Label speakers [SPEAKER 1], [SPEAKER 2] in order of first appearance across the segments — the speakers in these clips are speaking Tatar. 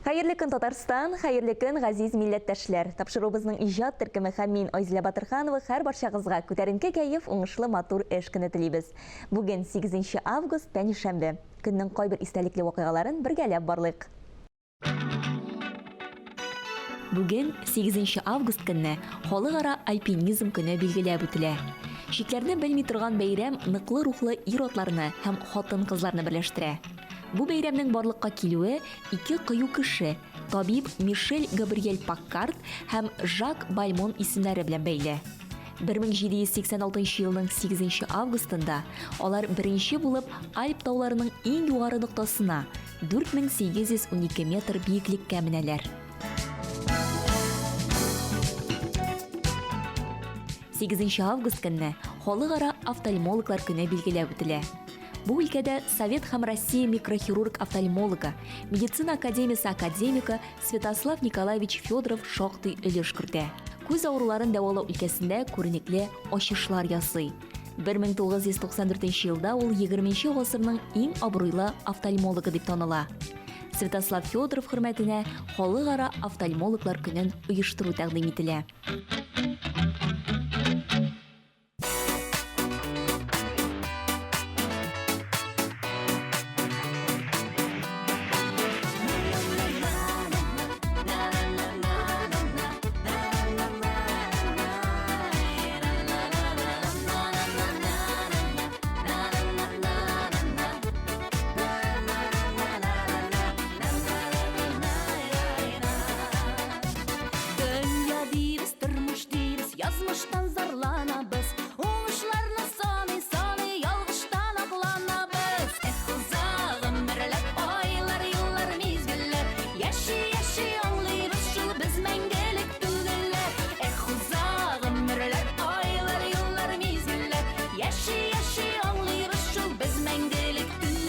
[SPEAKER 1] Хәерле көн Татарстан, хәерле көн газиз милләттәшләр. Тапшырубызның иҗат төркеме һәм мин Айзилә Батырханова һәр барчагызга күтәренке кәеф, уңышлы матур эш көне телибез. Бүген 8 август пәнҗешәмбе. Көннең кайбер истәлекле вакыйгаларын бергәләп барлык. Бүген 8 август көнне халыкара альпинизм көне билгеләп үтелә. Шикләрне белми торган бәйрәм ныклы рухлы ир-атларны һәм хатын-кызларны берләштерә. Бу бәйрәмнең барлыкка килүе ике кыю кеше, табиб Мишель Габриэль Паккарт һәм Жак Бальмон исемнәре белән бәйле. 1786 елның 8 августында алар беренче булып Альп тауларының иң югары ноктасына 4812 метр биеклеккә менәләр. 8 август көнне халыкара офтальмологлар көне билгеләп үтелә. Бу өлкәдә Совет һәм Россия микрохирург офтальмологы, медицина академиясе академика Святослав Николаевич Федоров шактый өлеш кертә. Күз авыруларын дәвалау өлкәсендә күренекле ачышлар ясый. 1994 елда ул 20 гасырның иң абруйлы офтальмологы дип таныла. Святослав Федоров хөрмәтенә халыкара офтальмологлар көнен оештыру тәкъдим ителә.
[SPEAKER 2] Yazmıştan zarlanabız, oluşlarını sani yalgıştan aklanabız. Uzağım merlep aylar, yıllar mizgiller, yaşı anlayırız şıl biz mengelik tügüller. Uzağım merlep aylar, yıllar mizgiller, yaşı anlayırız şıl biz mengelik tügüller.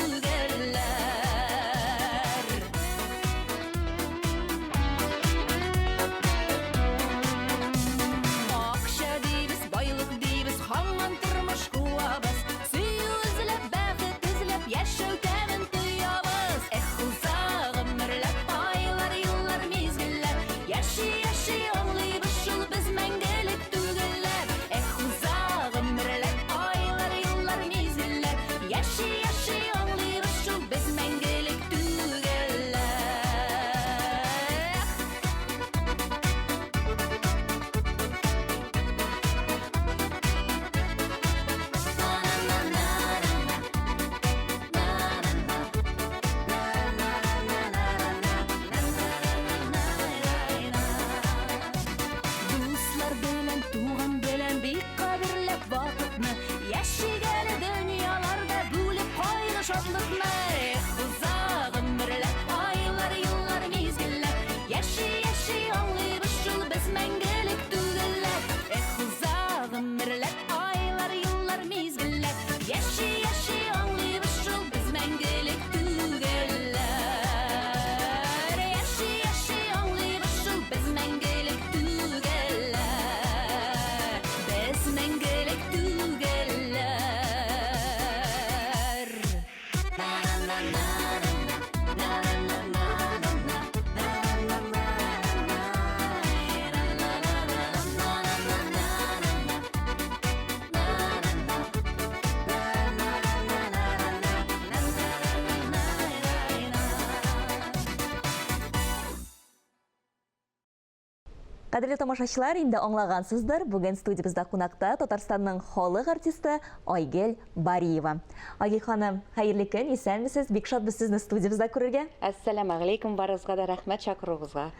[SPEAKER 1] Кадерле тамашачылар, инде аңлагансыздыр, бүген студиябызда кунакта Татарстанның халык артисты Айгөл Бариева. Айгөл ханым, хәерле көн, исәнмесез? Бик шатбыз сезне студиябызда күрергә.
[SPEAKER 3] Ассаламу алейкум, барыгызга да рәхмәт чакыруыгызга.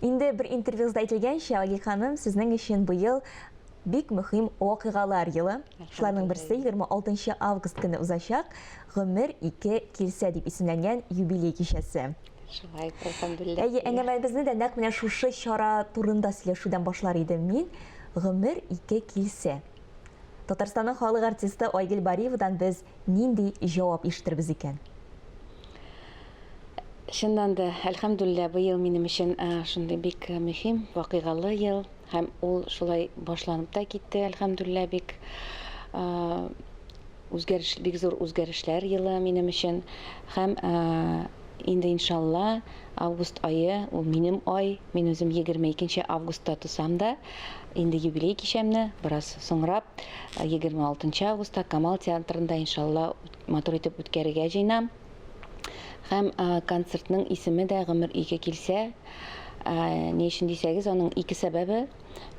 [SPEAKER 1] Инде бер интервьюзда әйтелгәнчә, Айгөл ханым, сезнең өчен бу ел бик мөһим вакыйгалар елы. Шуларның берсе 26 август көне узачак, Гомер 2 килсә дип исемләнгән юбилей кичәсе.
[SPEAKER 3] Шулай, алхамдулилlah.
[SPEAKER 1] Әңгәмәбезне дә нәкъ менә шушы чара турында сөйләшүдән башлар идем мин. Гомер 2 килсә. Татарстанның халык артисты Айгөл Бариевадан без нинди җавап ишетербез икән?
[SPEAKER 3] Шуннан да, алхамдулилlah, бу ел минем өчен шундый бик мөһим, вакыйгалы ел, һәм ул шулай башланып та китте, алхамдулилlah, бик бик зур үзгәрешләр елы минем өчен, һәм инде иншалла август айы, ул минем ай, мин үзем 22 августта тусам да, инде юбилей кичәмне бераз соңрап 26 августта Камал театрында иншалла матур итеп үткәрергә җыенам. Һәм концертның исеме дә гомер ике килсә, ни өчен дисәгез, аның ике сәбәбе.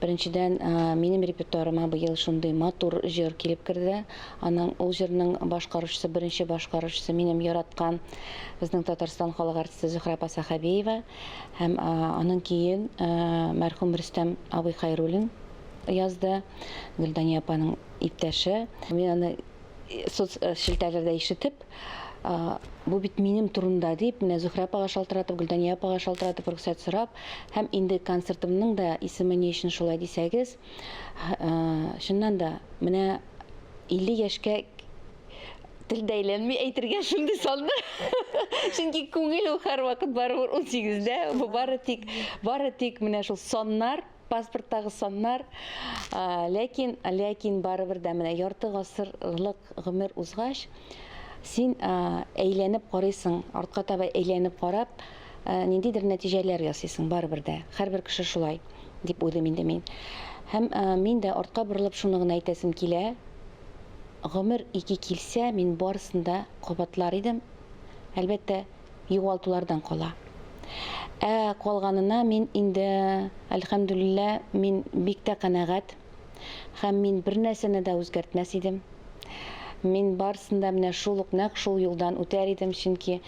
[SPEAKER 3] Беренчедән, минем репертуарыма быел шундый матур җыр килеп керде. Аның ул җырның башкаручысы, беренче башкаручысы минем яраткан безнең Татарстан халык артисты Зөһрә Пасахабиева һәм аның кейін мәрхүм Рөстәм абый Хәйруллин язды, Гөлдания апаның иптәше. Мин аны соцшелтәләрдә ишетеп, бу бит минем турында дип, менә Зөһрә апага шалтыратып, Гөлдания апага шалтыратып рөхсәт сорап, һәм инде концертымның да исеме ни өчен шулай дисәгез, шуннан да менә 50 яшькә тел дәйләнми әйтергә шундый санны. Чөнки күңел ул һәрвакыт барыбер 18дә, бу бары тик менә шул саннар, паспорттагы саннар. Ләкин барыбер дә менә ярты гасырлык гомер узгач, син әйләнеп карыйсың, артка таба әйләнеп карап, ниндидер нәтиҗәләр ясыйсың барыбер дә. Һәрбер кеше шулай дип уйлыйм инде мин. Һәм мин дә артка борылып шуны гына әйтәсем килә. Гомер ике килсә, мин барысында кабатлар идем. Әлбәттә, югалтулардан кала. Калганына мин инде, әлхәмдүлиллә, мин бик тә канәгать. Һәм мин бер нәрсәне дә үзгәртмәс идем. Мин барысында менә шул ук нәкъ шул юлдан үтәр идем, чөнки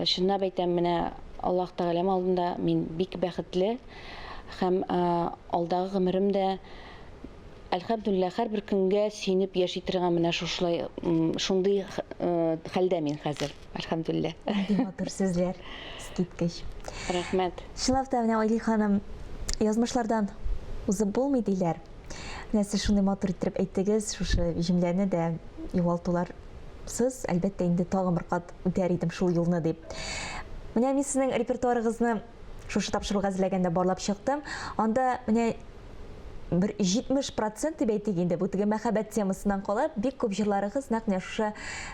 [SPEAKER 3] шуннап әйтәм, менә Аллаһ Тәгалә алдында мин бик бәхетле һәм алдагы гомеремдә әлхәмдүлиллә һәрбер көнгә сөенеп яши торган менә шундый хәлдә мин хәзер, әлхәмдүлиллә.
[SPEAKER 1] Матур сүзләр, искиткеч.
[SPEAKER 3] Рәхмәт.
[SPEAKER 1] Чынлап та, менә Айли ханым, язмышлардан узып булмый диләр. Менә сез шундый матур итеп әйттегез, шушы җөмләне дә югалтуларсыз, әлбәттә инде тагын бер кат үтәр идем шул юлны дип. Менә мин сезнең репертуарыгызны шушы тапшыруга әзерләгәндә барлап чыктым. Анда менә бер 70% дип әйтик инде, бу теге мәхәббәт темасыннан калып, бик күп җырларыгыз нәкъ шушы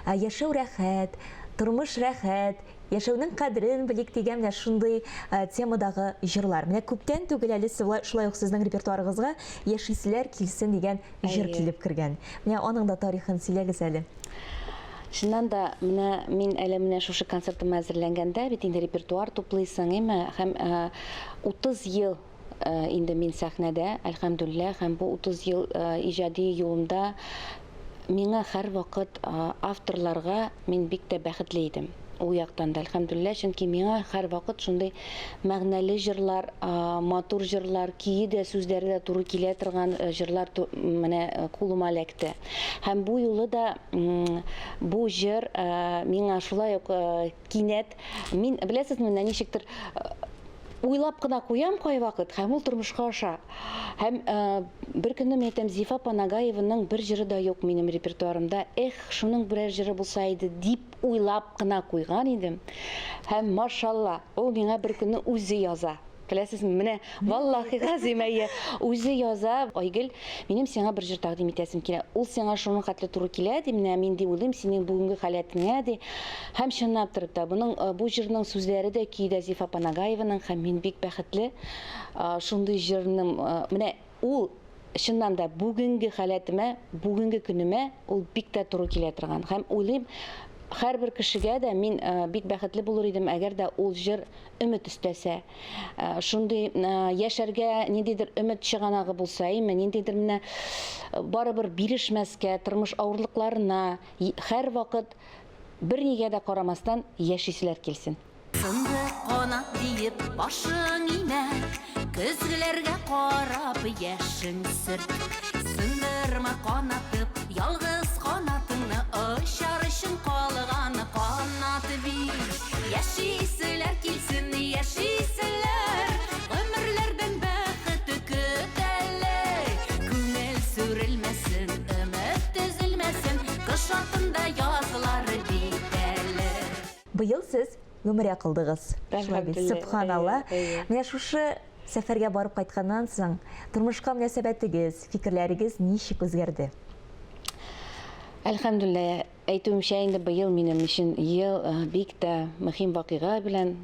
[SPEAKER 1] яшәү рәхәт, тормыш рәхәт, яшәүнең кадерен белик дигән менә шундый темадагы җырлар. Менә күптән түгел әле шулай ук сезнең репертуарыгызга яшисезләр килсен дигән җыр килеп кергән. Менә аның да тарихын сөйләгез әле.
[SPEAKER 3] Шуннан да менә мин әле менә шушы концертыма әзерләнгәндә бит инде репертуар туплыйсың, һәм 30 ел инде мин сәхнәдә, әлхәмдүлиллә, һәм бу 30 ел иҗади юлымда миңа һәрвакыт авторларга мин бик тә бәхетле идем. Ул яктан да әлхәмдүлиллә, чөнки миңа һәрвакыт шундый мәгънәле җырлар, матур җырлар, кие дә сүзләре дә туры килә торган җырлар менә кулыма эләкте. Һәм бу юлы да бу җыр миңа шулай ук кинәт, мин беләсезме, ничектер уйлап кына куям кайвакыт, һәм ул тормышка аша. Һәм бер көнне мен әйтәм, Зифа Панагаеваның бер җыры да юк минем репертуарымда. Шуның берәр җыры булса иде дип уйлап кына куйган идем. Һәм машалла, ул миңа бер көнне үзе яза. Беләсезме, менә валлаһи газимәйе үзе яза. Айгөл, минем сиңа бер җыр тәкъдим итәсем килә. Ул сиңа шуның хәтле туры килә ди, менә мин ди уйлыйм синең бүгенге халәтеңә ди. Һәм чынлап торып та, бу җырның сүзләре дә көйдә Зифа Панагаеваның, һәм мин бик бәхетле шундый җырның, менә ул чыннан да бүгенге халәтемә, бүгенге көнемә ул бик тә туры килә торган. Һәм уйлыйм, һәрбер кешегә дә мин бик бәхетле булыр идем, әгәр дә ул җыр өмет өстәсә. Шундый яшәргә ниндидер өмет чыганагы булса, ниндидер менә барыбер бирешмәскә, тормыш авырлыкларына һәрвакыт бернигә дә карамастан яшисезләр килсен.
[SPEAKER 2] Сынды канат диеп башың имә, көзгеләргә карап яшең сөрт. Сындырма канатып, ялгыз канатыңны очар өчен калган канат бит. Яшисезләр килсен, яшисезләр, гомерләрдән бәхет көтәләр. Күңел сүрелмәсен, өмет өзелмәсен, кыш артында язлар битәләр.
[SPEAKER 1] Быел сез гомер кылдыгыз. Субханалла. Менә шушы сәфәргә барып кайтканнан соң тормышка мөнәсәбәтегез, фикерләрегез ничек үзгәрде?
[SPEAKER 3] Әлхәмдүлиллә, әйтүемчә, инде быел минем өчен ел бик тә мөһим вакыйга белән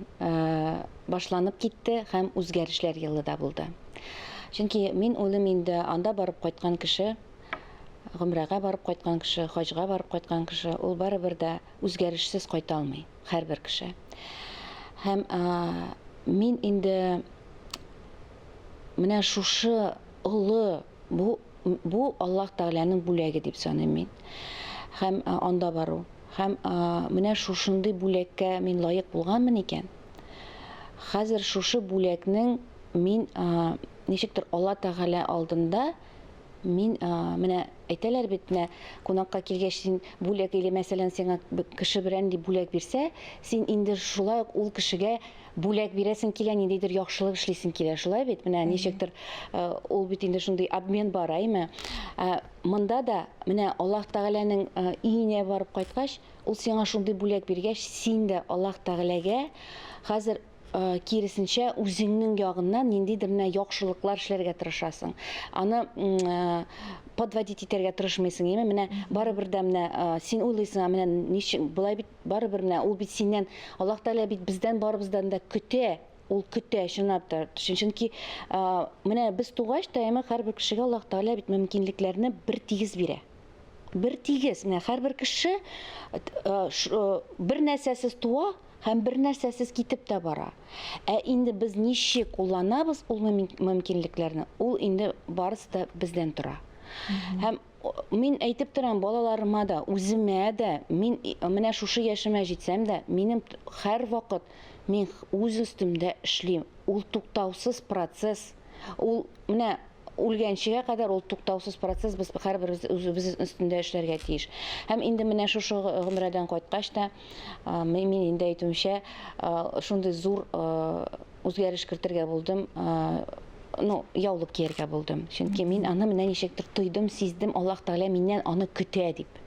[SPEAKER 3] башланып китте һәм үзгәрешләр елы да булды. Чөнки мин уйлыйм, инде анда барып кайткан кеше, гомрәгә барып кайткан кеше, хаҗга барып кайткан кеше, ул барыбер дә үзгәрешсез кайта алмый, һәрбер кеше. Һәм мин инде менә шушы олы бу Аллаһ Тәгаләнең бүләге дип саныйм мин. Һәм анда бару. Һәм менә шушындый бүләккә мин лаек булганмын икән. Хәзер шушы бүләкнең мин ничектер Алла Тәгалә алдында мин менә әйтәләр бит, менә кунакка килгәч син бүләк или мәсәлән сиңа кеше берәр нинди бүләк бирсә, син инде шулай ук ул кешегә бүләк бирәсең килә, ниндидер яхшылык эшлисең килә, шулай бит? Менә ничектер ул бит инде шундый обмен бар, әйме? Монда да менә Аллаһ Тәгаләнең өенә барып кайткач, ул сиңа шундый бүләк биргәч, син дә Аллаһ Тәгаләгә хәзер киресенчә үзеңнең ягыннан ниндидер яхшылыклар эшләргә тырышасың. Аны подводить итәргә тырышмыйсың, әйме? Менә барыбер дә менә син уйлыйсың, менә ничек булай бит, барыбер менә ул бит синнән, Аллаһ Тәгалә бит бездән барыбыздан да көтә. Ул көтә, чынлап та. Чөнки менә без тугач та, әйме, һәрбер кешегә Аллаһ Тәгалә бит мөмкинлекләрне бер тигез бирә. Бер тигез. Менә һәрбер кеше бер нәрсәсез туа һәм бер нәрсәсез китеп тә бара. Инде без ничек кулланабыз ул мөмкинлекләрне, ул инде барысы да бездән тора. Һәм мин әйтеп торам балаларыма да, үземә дә, мин менә шушы яшемә җитсәм дә, минем һәр вакыт мин үз өстемдә эшлим. Ул туктаусыз процесс. Ул менә үлгәнчегә кадәр ул туктаусыз процесс, без һәрбер үз өстендә эшләргә тиеш. Һәм инде менә шушы гомрәдән кайткач та, мин инде әйтүемчә, шундый зур үзгәреш кертергә булдым. Яулык кияргә булдым. Чөнки мин аны менә ничектер тойдым, сиздем, Аллаһ Тәгалә миннән аны көтә дип.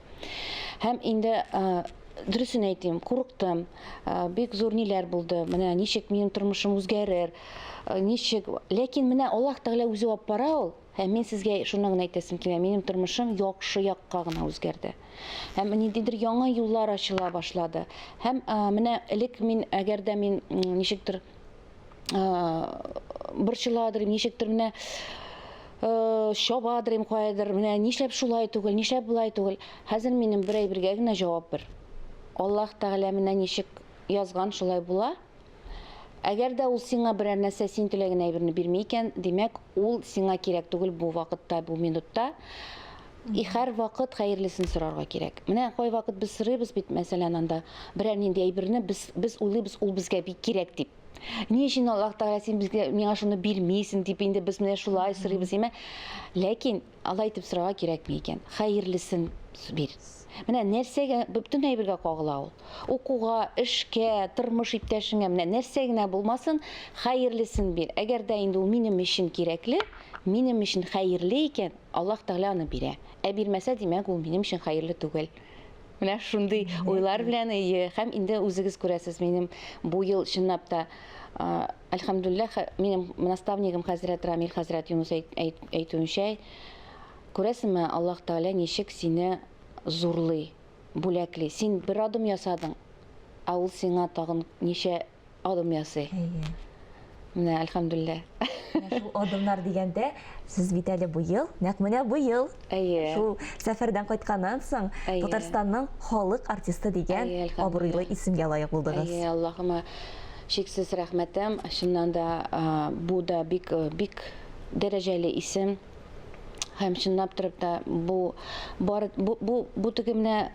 [SPEAKER 3] Һәм инде дөресен әйтим, курыктым. Бик зур ниләр булды. Менә ничек минем тормышым үзгәрер, ничек. Ләкин менә Аллаһ Тәгалә үзе алып бара ул. Һәм мин сезгә шуны гына әйтәсем килә, минем тормышым яхшы якка гына үзгәрде. Һәм ниндидер яңа юллар ачыла башлады. Һәм менә элек мин, әгәр дә мин ничектер борчыладыр, ничектер менә шабадыр кайдыр, менә нишләп шулай түгел, нишләп булай түгел. Хәзер минем бер әйбергә генә җавап бер. Аллаһ Тәгалә менә ничек язган, шулай була. Әгәр дә ул сиңа берәр нәрсә син теләгән әйберне бирми икән, димәк, ул сиңа кирәк түгел бу вакытта, бу минутта. Һәр вакыт хәерлесен сорарга кирәк. Менә кай вакыт без сорыйбыз бит, мәсәлән, анда берәр нинди әйберне без уйлыйбыз, ул безгә бик кирәк дип. Ни өчен Аллаһ Тәгалә син безгә, миңа шуны бирмисең дип, инде без менә шулай сорыйбыз, әйме? Ләкин алай итеп сорарга кирәкми икән. Хәерлесен бир. Менә нәрсәгә бөтен әйбергә кагыла ул. Укуга, эшкә, тормыш иптәшеңә, менә нәрсә генә булмасын, хәерлесен бир. Әгәр дә инде ул минем өчен кирәкле, минем өчен хәерле икән, Аллаһ Тәгалә аны бирә. Бирмәсә, димәк, ул минем өчен хәерле түгел. Менә шундый уйлар белән, һәм инде үзегез күрәсез, минем бу ел чынлап та, әлхәмдүлилләх, минем наставнигым хәзрәт Рамил хәзрәт Юнус әйтүенчә, күрәсеңме, Аллаһ Тәгалә ничек сине зурлый, бүләкли. Син бер адым ясадың, ул сиңа тагын ничә адым ясый. Менә әлхәмдүлилләх.
[SPEAKER 1] Шул адымнар дигәндә, сез бит әле бу ел, нәкъ менә бу ел, шул сәфәрдән кайтканнан соң Татарстанның халык артисты дигән абруйлы исемгә лаек булдыгыз.
[SPEAKER 3] Аллаһыма шиксез рәхмәтем. Чыннан да бу да бик дәрәҗәле исем. Һәм чынлап торып та бу теге менә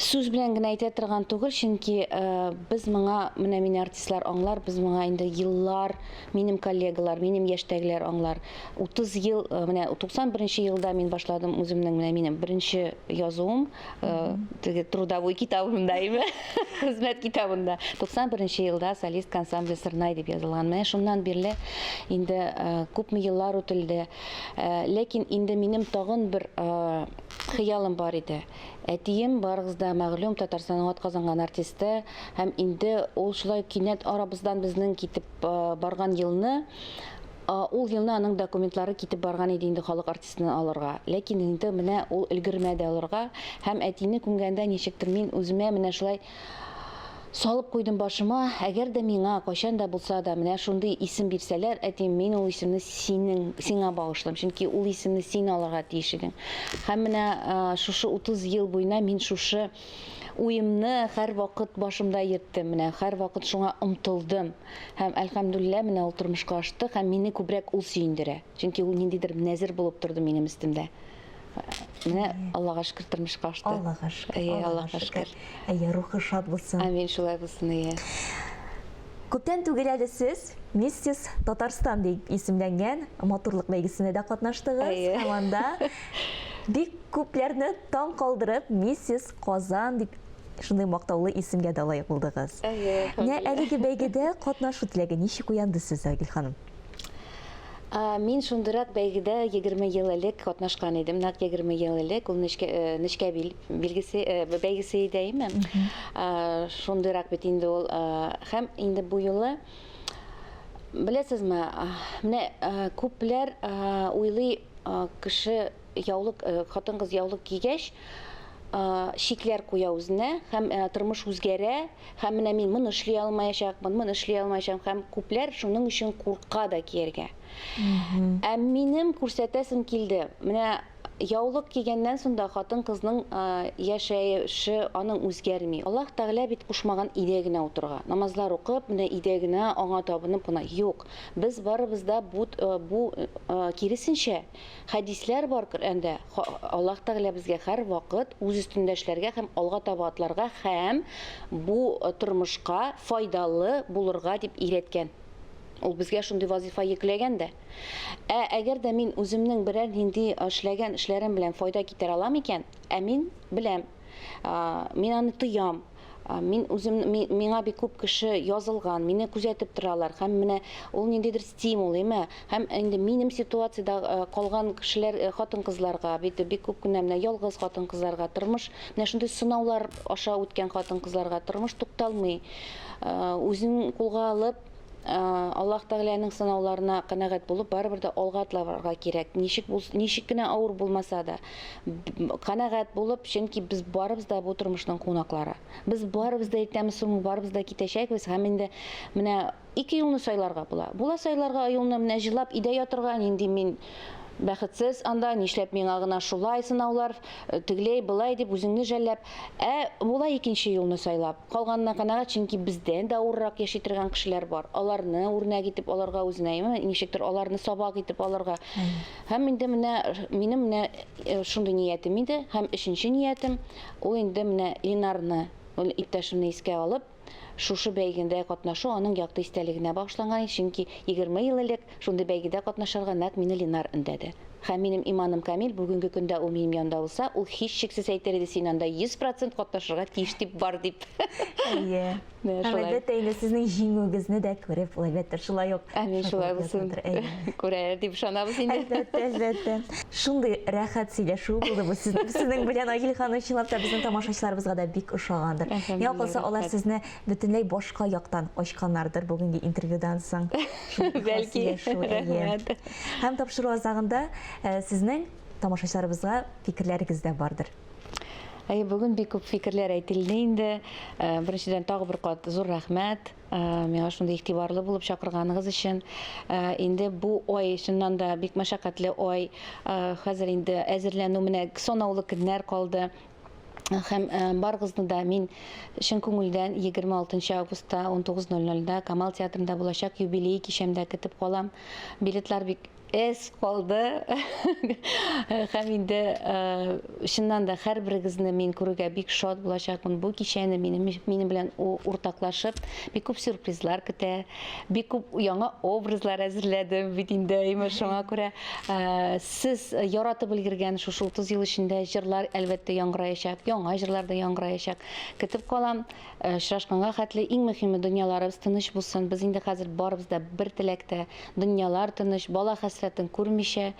[SPEAKER 3] сүз белән генә әйтә торган түгел, чөнки без моңа, менә мине артистлар аңлар, без моңа инде еллар, минем коллегалар, минем яшьтәгеләр аңлар. 30 ел, менә 91 елда мин башладым үземнең, менә минем беренче язуым, теге трудовой китабымда, әйме? Хезмәт китабында. 91 елда солист ансамбле Сырнай дип язылган. Менә шуннан бирле инде күпме еллар үтелде. Ләкин инде минем тагын бер хыялым бар иде. Әтием барыгызда мәгълүм Татарстанның атказанган артисты, һәм инде ул шулай кинәт арабыздан безнең китеп барган елны Ул елны аның документлары китеп барган иде инде халык артистын алырга. Ләкин инде менә ул өлгермәде алырга һәм әтине күмгәндә ничектер мин үземә менә шулай салып куйдым башыма, әгәр дә миңа кайчан да булса да менә шундый исем бирсәләр, әтим, мин ул исемне сиңа багышлам, чөнки ул исемне син алырга тиеш идең. Һәм менә шушы 30 ел буена мин шушы уемны һәр вакыт башымда йөрттем, менә һәр вакыт шуңа омтылдым. Һәм әлхәмдүлиллә менә ул тормышка ашты һәм мине күбрәк ул сөендерә. Чөнки ул ниндидер нәзер булып торды минем өстемдә. Менә Аллаһка шөкер тормышка ашты.
[SPEAKER 1] Аллаһка шөкер.
[SPEAKER 3] Аллаһка шөкер.
[SPEAKER 1] Рухы шат булсын.
[SPEAKER 3] Амин, шулай булсын.
[SPEAKER 1] Күптән түгел әле сез Миссис Татарстан дип исемләнгән матурлык бәйгесенә дә катнаштыгыз. Һәм анда бик күпләрне таң калдырып, Миссис Казан дип шундый мактаулы исемгә дә лаек булдыгыз. Менә әлеге бәйгедә катнашу теләге ничек уянды сез, Айгөл ханым?
[SPEAKER 3] Мин шундырак бәйгедә 20 ел элек катнашкан идем. Нәкъ 20 ел элек ул нечкә бәйгесе иде. Шундырак бит инде ул. Һәм инде бу юлы беләсезме, менә күпләр уйлый, кеше яулык, хатын-кыз яулык кигәч, шикләр куя үзенә, һәм тормыш үзгәрә, һәм менә мин моны эшли алмаячакмын, һәм күпләр шуның өчен курка да кияргә. Ә минем күрсәтәсем килде. Менә яулык кигәннән соң да хатын-кызның яшәеше аның үзгәрми. Аллаһ Тәгалә бит кушмаган идә генә утырга. Намазлар укып, менә идә генә аңа табынып кына юк. Без барыбыз да бу киресенчә хәдисләр бар Коръәндә. Аллаһ Тәгалә безгә һәр вакыт үз өстендә эшләргә һәм алга таба атларга һәм бу тормышка файдалы булырга дип өйрәткән. Ул безгә шундый вазифа йөкләгән дә. Әгәр дә мин үземнең берәр нинди эшләгән эшләрем белән файда китерә алам икән, мин беләм, мин аны тоям. Миңа бик күп кеше язылган, мине күзәтеп торалар, һәм менә ул ниндидер стимул, һәм инде минем ситуациядә калган кешеләр, хатын-кызларга, бик күп кенә менә ялгыз хатын-кызларга тормыш, менә шундый сынаулар аша үткән хатын-кызларга тормыш тукталмый. Үзен кулга алып, Аллаһ Тәгаләнең сынауларына канәгать булып, барыбер дә алга атларга кирәк. Ничек кенә авыр булмаса да, канәгать булып, чөнки без барыбыз да бу тормышның кунаклары. Без барыбыз да әйтәмез, барыбыз да китәчәкбез, һәм инде менә 2 елны сайларга була. Була сайларга елны менә җырлап идә ятырга, инде мин бәхетсез анда, нишләп миңа гына шулай сынаулар, тегеләй былай дип үзеңне жәлләп, була 2нче елны сайлап. Калганына канәгать, чөнки бездән дә авыррак яши торган кешеләр бар. Аларны үрнәк итеп алырга үзенә, ничектер аларны сабак итеп алырга. Һәм инде менә минем менә шундый ниятем иде, һәм 3нче ниятем ул инде менә Ленарны, иптәшемне искә алып, шушы бәйгедә катнашу аның якты истәлегенә багышланган, чөнки 20 ел элек шундый бәйгедә катнашырга нәкъ мине Ленар өндәде. Һәм минем иманым камил, бүгенге көндә ул минем янда булса, ул һич шиксез әйтер иде, син анда 100% катнашырга тиеш дип бар дип.
[SPEAKER 1] Әлбәттә, инде сезнең җиңүегезне дә күреп, әлбәттә, шулай ук.
[SPEAKER 3] Амин, шулай булсын. Күрәләр дип ышанабыз инде.
[SPEAKER 1] Әлбәттә. Шундый рәхәт сөйләшү булды бу сезнең белән, Айгөл ханым, чынлап та безнең тамашачыларыбызга да бик ошагандыр. Я калса, алар сезне бөтенләй башка яктан ачканнардыр бүгенге интервьюдан соң.
[SPEAKER 3] Бәлки. Рәхмәт.
[SPEAKER 1] Һәм тапшыру азагында сезнең тамашачыларыбызга фикерләрегез дә бардыр.
[SPEAKER 3] Бүген бик күп фикерләр әйтелде инде. Беренчедән тагы бер кат зур рәхмәт. Миңа шундый игътибарлы булып чакырганыгыз өчен. Инде бу ай шуннан да бик мәшәкатьле ай. Хәзер инде әзерләнү менә санаулы көннәр калды. Һәм барыгызны да мин чын күңелдән 26 августта 19:00-да Камал театрында булачак юбилей кичәмдә көтеп калам. Билетлар бик калды. Һәм инде чыннан да һәрберегезне мин күрергә бик шат булачакмын. Бу кичәне минем белән уртаклашып, бик күп сюрпризлар көтә, бик күп яңа образлар әзерләдем бит инде. Шуңа күрә сез яратып өлгергән шушы 30 ел эчендә җырлар әлбәттә яңгыраячак, яңа җырлар да яңгыраячак. Көтеп калам. Шашканга хәтле иң мөһиме дөньяларыбыз тыныч булсын. Без инде хәзер барыбыз да бер теләктә, дөньялар тыныч, бала хәсрәтен күрмичә,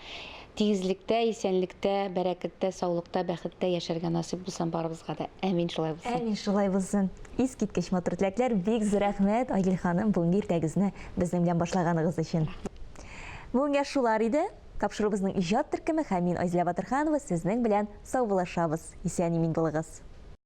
[SPEAKER 3] тигезлектә, исәнлектә, бәрәкәттә, саулыкта, бәхеттә яшәргә насыйп булсын барыбызга да. Әмин, шулай булсын.
[SPEAKER 1] Әмин, шулай булсын. Искиткеч матур теләкләр. Бик зур рәхмәт, Айгөл ханым, бүгенге иртәгезне безнең белән башлаганыгыз өчен. Бүгенге шулар иде. Тапшырыбызның иҗат төркеме һәм мин Айзилә Батырханова сезнең белән саубуллашабыз. Исән-имин булыгыз.